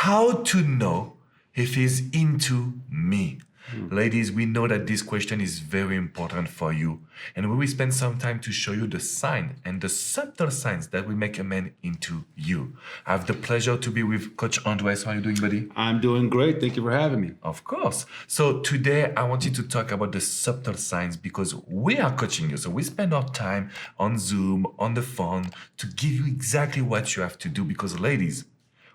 how to know if he's into me? Ladies, we know that this question is very important for you. And we will spend some time to show you the sign and the subtle signs that will make a man into you. I have the pleasure to be with Coach Andres. How are you doing, buddy? I'm doing great. Thank you for having me. Of course. So today I want you to talk about the subtle signs because we are coaching you. So we spend our time on Zoom, on the phone to give you exactly what you have to do. Because ladies,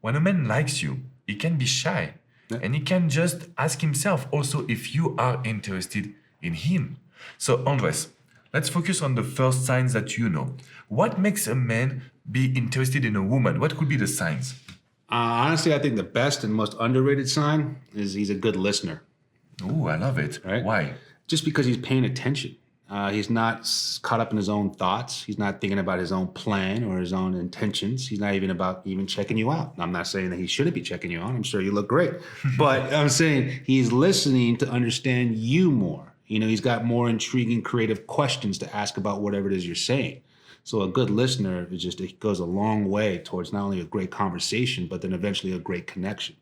when a man likes you, he can be shy. Yeah. And he can just ask himself also if you are interested in him. So Andres, let's focus on the first signs that you know. What makes a man be interested in a woman? What could be the signs? Honestly, I think the best and most underrated sign is he's a good listener. Oh, I love it. Right? Why? Just because he's paying attention. He's not caught up in his own thoughts. He's not thinking about his own plan or his own intentions. He's not even checking you out. I'm not saying that he shouldn't be checking you out. I'm sure you look great. But I'm saying he's listening to understand you more. You know, he's got more intriguing, creative questions to ask about whatever it is you're saying. So a good listener it goes a long way towards not only a great conversation, but then eventually a great connection.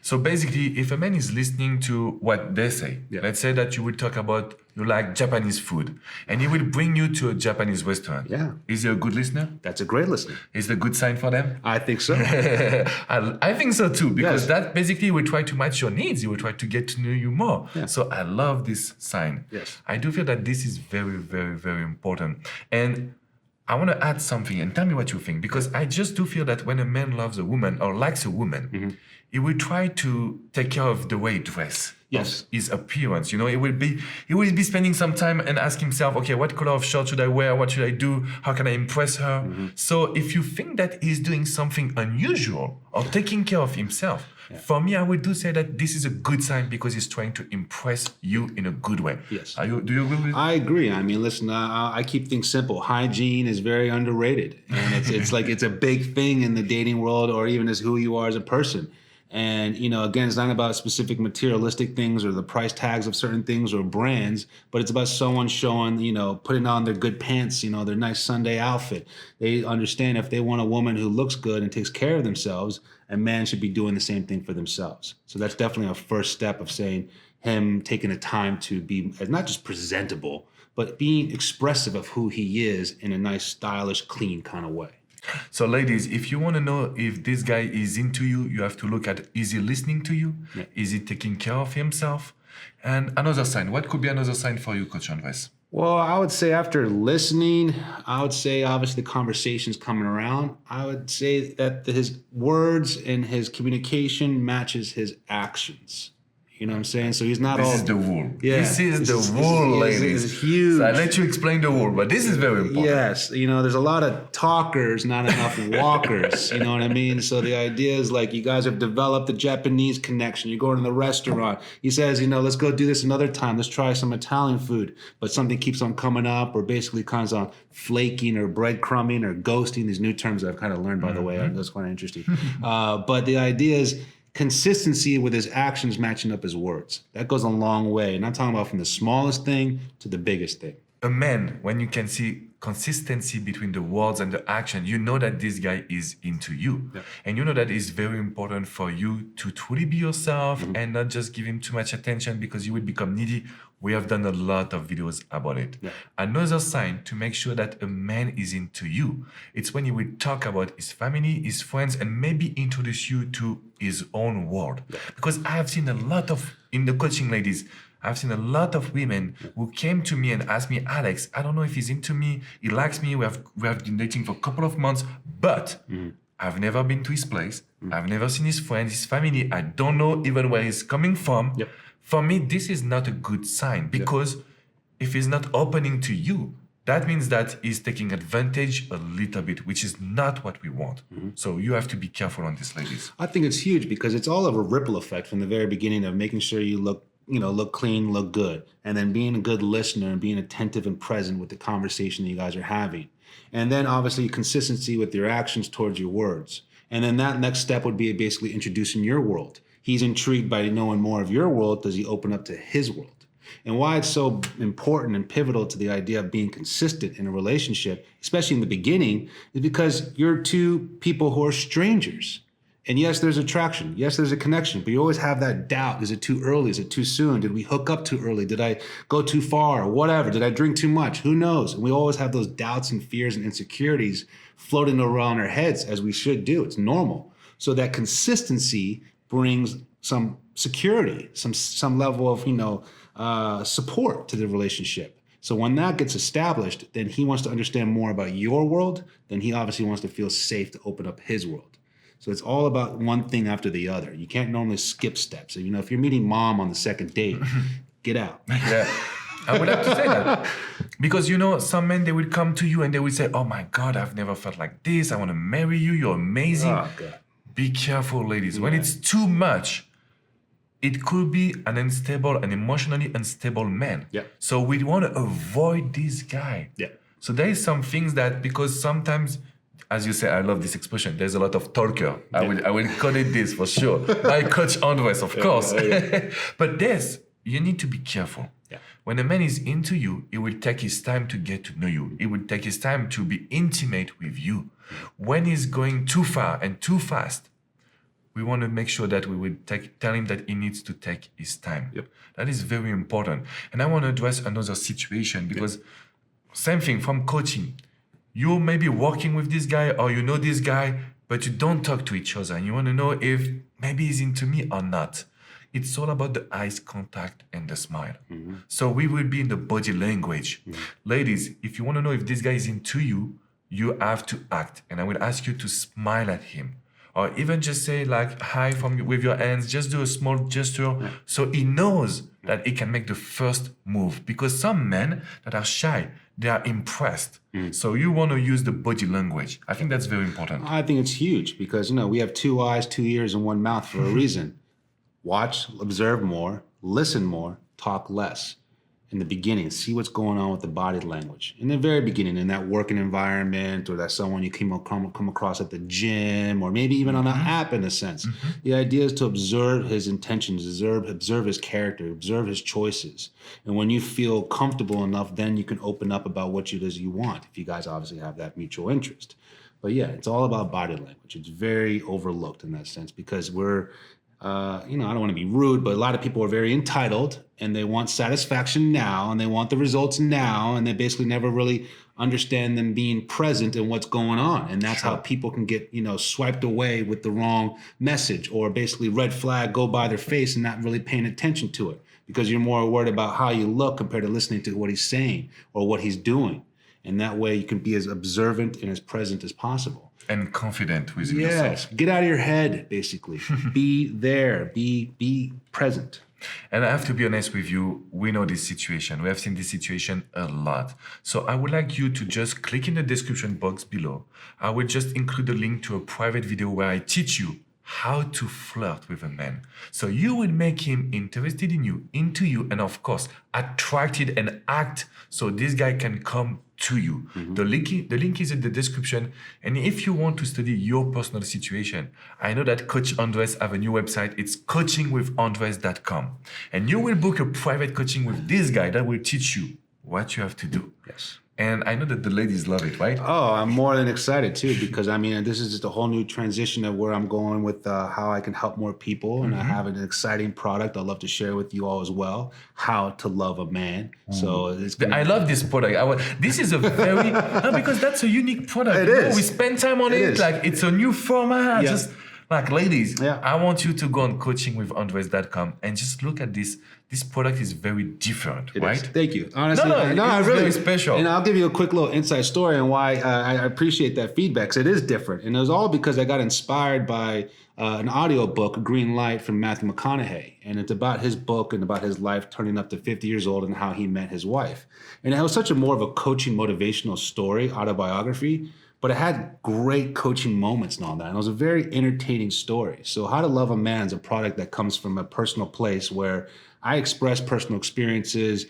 So basically, if a man is listening to what they say, let's say that you would talk about you like Japanese food, and he will bring you to a Japanese restaurant. Yeah. Is he a good listener? That's a great listener. Is it a good sign for them? I think so. I think so too, because Yes. that basically will try to match your needs. He will try to get to know you more. Yeah. So I love this sign. Yes. I do feel that this is very, very, very important. And I want to add something and tell me what you think, because I just do feel that when a man loves a woman or likes a woman, he will try to take care of the way he dresses. Yes. His appearance. You know, he will be spending some time and ask himself, okay, what color of shirt should I wear? What should I do? How can I impress her? So if you think that he's doing something unusual or taking care of himself, for me, I would do say that this is a good sign because he's trying to impress you in a good way. Yes. Do you agree with? I agree. I mean, listen, I keep things simple. Hygiene is very underrated. And it's like it's a big thing in the dating world or even as who you are as a person. And, you know, again, it's not about specific materialistic things or the price tags of certain things or brands, but it's about someone showing, you know, putting on their good pants, you know, their nice Sunday outfit. They understand if they want a woman who looks good and takes care of themselves, a man should be doing the same thing for themselves. So that's definitely a first step of saying him taking the time to be not just presentable, but being expressive of who he is in a nice, stylish, clean kind of way. So ladies, if you want to know if this guy is into you, you have to look at, is he listening to you? Yeah. Is he taking care of himself? And another sign, what could be another sign for you, Coach Andres? Well, I would say after listening, I would say obviously the conversation's coming around. I would say that his words and his communication matches his actions. You know what I'm saying? So he's not This all... is the rule. Yeah. This is the rule, ladies. This is huge. So I let you explain the rule, but this is very important. Yes. You know, there's a lot of talkers, not enough walkers. You know what I mean? So the idea is like you guys have developed a Japanese connection. You're going to the restaurant. He says, you know, let's go do this another time. Let's try some Italian food. But something keeps on coming up or basically comes on flaking or breadcrumbing or ghosting. These new terms that I've kind of learned, by the way. That's quite interesting. But the idea is consistency with his actions matching up his words. That goes a long way. And I'm talking about from the smallest thing to the biggest thing. A man, when you can see consistency between the words and the action, you know that this guy is into you. Yeah. And you know that it's very important for you to truly be yourself and not just give him too much attention because you will become needy. We have done a lot of videos about it. Yeah. Another sign to make sure that a man is into you, it's when he will talk about his family, his friends, and maybe introduce you to his own world. Yeah. Because I have seen a lot of, in the coaching ladies, I've seen a lot of women who came to me and asked me, Alex, I don't know if he's into me. He likes me. We have been dating for a couple of months, but I've never been to his place. I've never seen his friends, his family. I don't know even where he's coming from. Yep. For me, this is not a good sign because if he's not opening to you, that means that he's taking advantage a little bit, which is not what we want. So you have to be careful on this, ladies. I think it's huge because it's all of a ripple effect from the very beginning of making sure you look clean, look good, and then being a good listener and being attentive and present with the conversation that you guys are having. And then obviously consistency with your actions towards your words. And then that next step would be basically introducing your world. He's intrigued by knowing more of your world. Does he open up to his world? And why it's so important and pivotal to the idea of being consistent in a relationship, especially in the beginning, is because you're two people who are strangers. And yes, there's attraction. Yes, there's a connection, but you always have that doubt. Is it too early? Is it too soon? Did we hook up too early? Did I go too far? Whatever. Did I drink too much? Who knows? And we always have those doubts and fears and insecurities floating around our heads, as we should do. It's normal. So that consistency brings some security, some level of support to the relationship. So when that gets established, then he wants to understand more about your world. Then he obviously wants to feel safe to open up his world. So it's all about one thing after the other. You can't normally skip steps. So, if you're meeting mom on the second date, get out. Yeah. I would have to say that. Because, some men, they will come to you and they will say, oh my God, I've never felt like this. I want to marry you. You're amazing. Oh, God. Be careful, ladies. When it's too much, it could be an emotionally unstable man. Yeah. So we want to avoid this guy. Yeah. So there is some things that, because sometimes, as you say, I love this expression, there's a lot of talker. I will call it this for sure. By Coach Andres, of course. Yeah. But you need to be careful. Yeah. When a man is into you, he will take his time to get to know you. He will take his time to be intimate with you. When he's going too far and too fast, we want to make sure that we will tell him that he needs to take his time. Yep. That is very important. And I want to address another situation because same thing from coaching. You may be working with this guy or you know this guy, but you don't talk to each other and you want to know if maybe he's into me or not. It's all about the eyes contact and the smile. Mm-hmm. So we will be in the body language. Mm-hmm. Ladies, if you want to know if this guy is into you, you have to act. And I will ask you to smile at him. Or even just say like hi with your hands, just do a small gesture so he knows that he can make the first move. Because some men that are shy, they are impressed. So you want to use the body language. I think that's very important. I think it's huge because, we have 2 eyes, 2 ears, and 1 mouth for a reason. Watch, observe more, listen more, talk less. In the beginning, see what's going on with the body language. In the very beginning, in that working environment, or that someone you come across at the gym, or maybe even on an app in a sense. Mm-hmm. The idea is to observe his intentions, observe his character, observe his choices. And when you feel comfortable enough, then you can open up about what it is you want, if you guys obviously have that mutual interest. But yeah, it's all about body language. It's very overlooked in that sense because we're, I don't want to be rude, but a lot of people are very entitled and they want satisfaction now and they want the results now. And they basically never really understand them being present in what's going on. And that's how people can get, swiped away with the wrong message or basically red flag go by their face and not really paying attention to it because you're more worried about how you look compared to listening to what he's saying or what he's doing. And that way you can be as observant and as present as possible. And confident with yourself. Yes, get out of your head, basically. Be there, be present. And I have to be honest with you, we know this situation. We have seen this situation a lot. So I would like you to just click in the description box below. I will just include a link to a private video where I teach you how to flirt with a man. So you will make him interested in you, into you, and of course, attracted and act so this guy can come to you. Mm-hmm. The link is in the description. And if you want to study your personal situation, I know that Coach Andres have a new website. It's coachingwithandres.com. And you will book a private coaching with this guy that will teach you what you have to do. Yes. And I know that the ladies love it, right? Oh, I'm more than excited too, because this is just a whole new transition of where I'm going with how I can help more people. And I have an exciting product I'd love to share with you all as well, how to love a man. So I love this product. This is a very, because that's a unique product. It is. We spend time on it. Like it's a new format. Yeah. Just like ladies, I want you to go on coachingwithandres.com and just look at this. This product is very different, right? Is. Thank you. Honestly, it's really very special. And I'll give you a quick little inside story on why I appreciate that feedback. Because it is different, and it was all because I got inspired by an audio book, Green Light, from Matthew McConaughey, and it's about his book and about his life turning up to 50 years old and how he met his wife. And it was such a more of a coaching, motivational story, autobiography. But it had great coaching moments and all that. And it was a very entertaining story. So How to Love a Man is a product that comes from a personal place where I express personal experiences,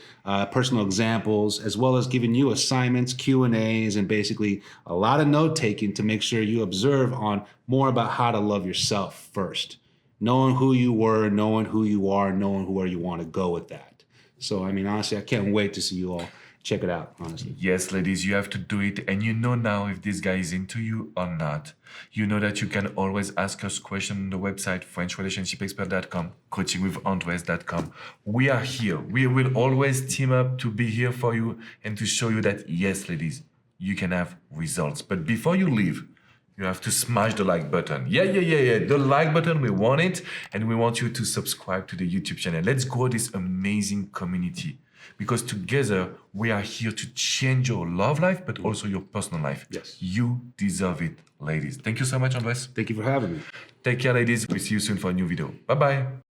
personal examples, as well as giving you assignments, Q&As, and basically a lot of note-taking to make sure you observe on more about how to love yourself first. Knowing who you were, knowing who you are, knowing where you want to go with that. So, honestly, I can't wait to see you all check it out, honestly. Yes, ladies, you have to do it. And you know now if this guy is into you or not. You know that you can always ask us questions on the website, FrenchRelationshipExpert.com, coachingwithandres.com. We are here. We will always team up to be here for you and to show you that, yes, ladies, you can have results. But before you leave, you have to smash the like button. Yeah. The like button, we want it. And we want you to subscribe to the YouTube channel. Let's grow this amazing community. Because together, we are here to change your love life, but also your personal life. Yes. You deserve it, ladies. Thank you so much, Andres. Thank you for having me. Take care, ladies. We'll see you soon for a new video. Bye-bye.